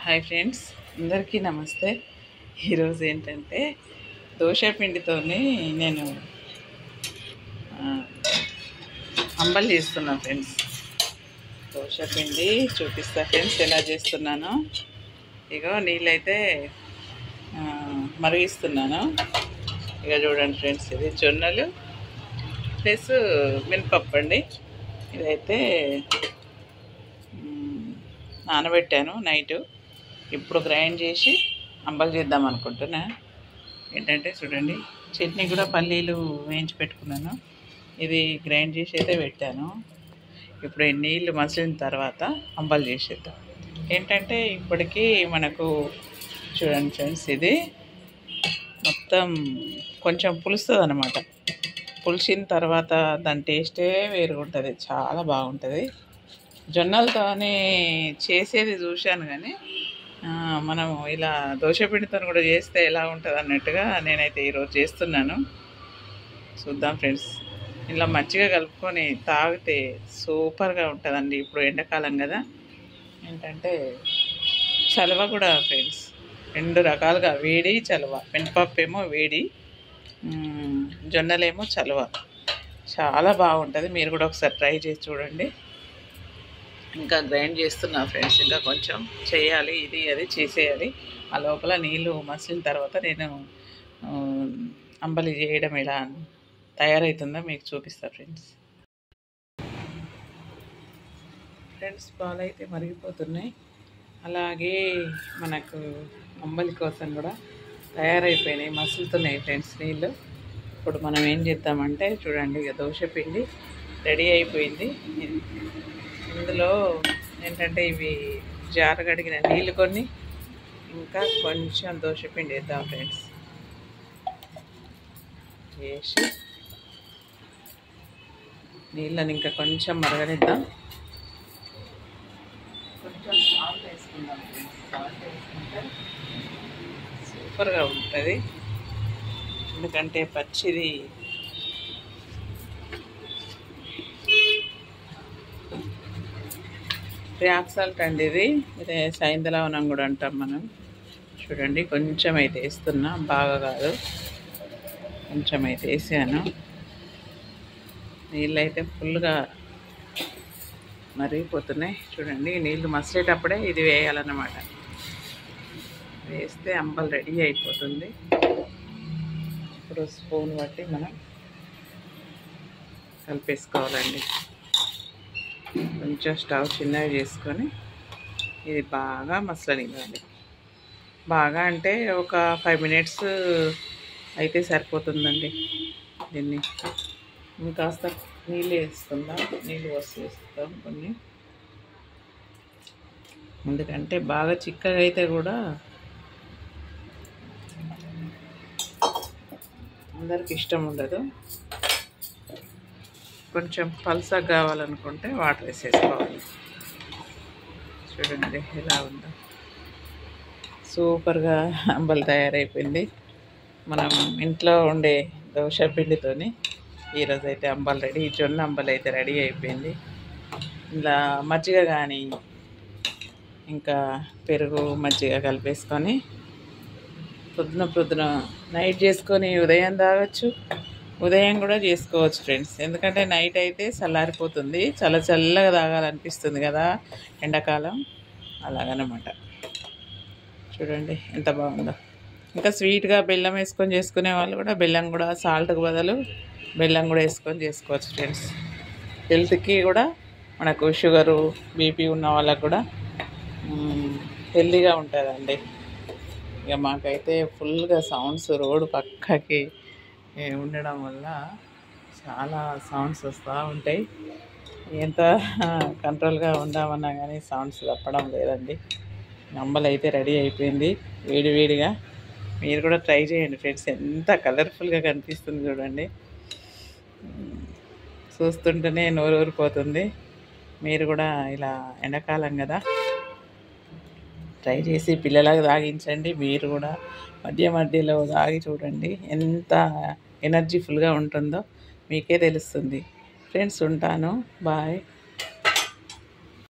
Hi friends, అందరికీ నమస్తే. ఈరోజు ఏంటంటే దోశ పిండితోని నేను అంబలి చేస్తున్నాను ఫ్రెండ్స్. దోశ పిండి చూపిస్తా ఫ్రెండ్స్ ఎలా చేస్తున్నానో. ఇగో నీళ్ళైతే మరిగిస్తున్నాను. ఇక చూడండి ఫ్రెండ్స్, ఇది జొన్నలు ప్లస్ మినపప్పు అండి. ఇదైతే నానబెట్టాను నైటు. ఇప్పుడు గ్రైండ్ చేసి అంబలి చేద్దాం అనుకుంటున్నా. ఏంటంటే చూడండి, చట్నీ కూడా పల్లీలు వేయించి పెట్టుకున్నాను. ఇది గ్రైండ్ చేసి అయితే పెట్టాను. ఇప్పుడు ఈ నీళ్ళు మసిలిన తర్వాత అంబలి చేసేద్దాం. ఏంటంటే ఇప్పటికీ మనకు చూడండి ఫ్రెండ్స్, ఇది మొత్తం కొంచెం పులుస్తుంది అన్నమాట. పులిసిన తర్వాత దాని టేస్టే వేరుగా ఉంటుంది, చాలా బాగుంటుంది. జొన్నలతోనే చేసేది చూశాను, కానీ మనము ఇలా దోశపిండితో కూడా చేస్తే ఎలా ఉంటుంది అన్నట్టుగా నేనైతే ఈరోజు చేస్తున్నాను. చూద్దాం ఫ్రెండ్స్. ఇలా మజ్జిగ కలుపుకొని తాగితే సూపర్గా ఉంటుందండి. ఇప్పుడు ఎండాకాలం కదా, ఏంటంటే చలవ కూడా ఫ్రెండ్స్, రెండు రకాలుగా, వేడి చలవ. మినపప్పు ఏమో వేడి, జొన్నలేమో చలవ. చాలా బాగుంటుంది. మీరు కూడా ఒకసారి ట్రై చేసి చూడండి. ఇంకా గ్రైండ్ చేస్తున్నా ఫ్రెండ్స్, ఇంకా కొంచెం చేయాలి, ఇది అది చేసేయాలి. ఆ లోపల నీళ్ళు మసిలిన తర్వాత నేను అంబలి చేయడం ఎలా తయారవుతుందో మీకు చూపిస్తా ఫ్రెండ్స్. పాలు అయితే మరిగిపోతున్నాయి. అలాగే మనకు అంబలి కోసం కూడా తయారైపోయినాయి, మసులుతున్నాయి ఫ్రెండ్స్ నీళ్ళు. ఇప్పుడు మనం ఏం చేద్దామంటే చూడండి, ఇక దోశ పిండి రెడీ అయిపోయింది. ఇందులో ఏంటంటే ఇవి జారగడిగిన నీళ్ళు కొన్ని, ఇంకా కొంచెం దోశపిండి వేద్దాం ఫ్రెండ్స్. వేసి నీళ్ళని ఇంకా కొంచెం మరగనిద్దాం. కొంచెం సాల్ట్ వేసుకుందాం ఫ్రెండ్స్. సాల్ట్ వేసుకుంటే సూపర్గా ఉంటుంది. ఎందుకంటే పచ్చిది బ్లాక్ సాల్ట్ అండి, ఇది సైంధలవనం కూడా అంటాం మనం. చూడండి, కొంచెం అయితే వేస్తున్నా, బాగా కాదు, కొంచెం అయితే వేసాను. నీళ్ళు అయితే ఫుల్గా మరిగిపోతున్నాయి. చూడండి, నీళ్ళు మసిలేటప్పుడే ఇది వేయాలన్నమాట. వేస్తే అంబలి రెడీ అయిపోతుంది. ఇప్పుడు స్పూన్ బట్టి మనం కలిపేసుకోవాలండి. కొంచెం స్టవ్ చిన్నగా చేసుకొని ఇది బాగా మసలనివ్వాలి. బాగా అంటే ఒక 5 minutes అయితే సరిపోతుందండి. దీన్ని ఇంకాస్త నీళ్ళు వేసుకుందాం, నీళ్ళు వేస్తాం కొన్ని. ఎందుకంటే బాగా చిక్కగా అయితే కూడా అందరికి ఇష్టం ఉండదు. కొంచెం పల్సగా కావాలనుకుంటే వాటర్ వేసేసుకోవాలి. చూడండి ఎలా ఉందో, సూపర్గా అంబలి తయారైపోయింది. మనం ఇంట్లో ఉండే దోశ పిండితోని ఈరోజు అయితే అంబలి రెడీ, జొన్న అంబలి అయితే రెడీ అయిపోయింది. ఇలా మజ్జిగ కానీ ఇంకా పెరుగు మజ్జిగ కలిపేసుకొని పొద్దున నైట్ చేసుకొని ఉదయం తాగొచ్చు, ఉదయం కూడా చేసుకోవచ్చు ఫ్రెండ్స్. ఎందుకంటే నైట్ అయితే చల్లారిపోతుంది, చల్లగా తాగాలనిపిస్తుంది కదా ఎండాకాలం, అలాగనమాట. చూడండి ఎంత బాగుందో. ఇంకా స్వీట్గా బెల్లం వేసుకొని చేసుకునే వాళ్ళు కూడా బెల్లం కూడా, సాల్ట్కి బదులు బెల్లం కూడా వేసుకొని చేసుకోవచ్చు ఫ్రెండ్స్. హెల్త్కి కూడా, మనకు షుగరు బీపీ ఉన్న వాళ్ళకు కూడా హెల్తీగా ఉంటుందండి. ఇక మాకైతే ఫుల్గా సౌండ్స్, రోడ్డు పక్కకి ఉండడం వల్ల చాలా సౌండ్స్ వస్తూ ఉంటాయి. ఎంత కంట్రోల్గా ఉందామన్నా కానీ సౌండ్స్ తప్పడం లేదండి. అంబలి అయితే రెడీ అయిపోయింది వేడివేడిగా. మీరు కూడా ట్రై చేయండి ఫ్రెండ్స్. ఎంత కలర్ఫుల్గా కనిపిస్తుంది చూడండి, చూస్తుంటేనే నోరు ఊరిపోతుంది. మీరు కూడా ఇలా ఎండాకాలం కదా ట్రై చేసి పిల్లలకు తాగించండి. మీరు కూడా మధ్యలో తాగి చూడండి, ఎంత ఎనర్జీఫుల్గా ఉంటుందో మీకే తెలుస్తుంది ఫ్రెండ్స్. ఉంటాను, బాయ్.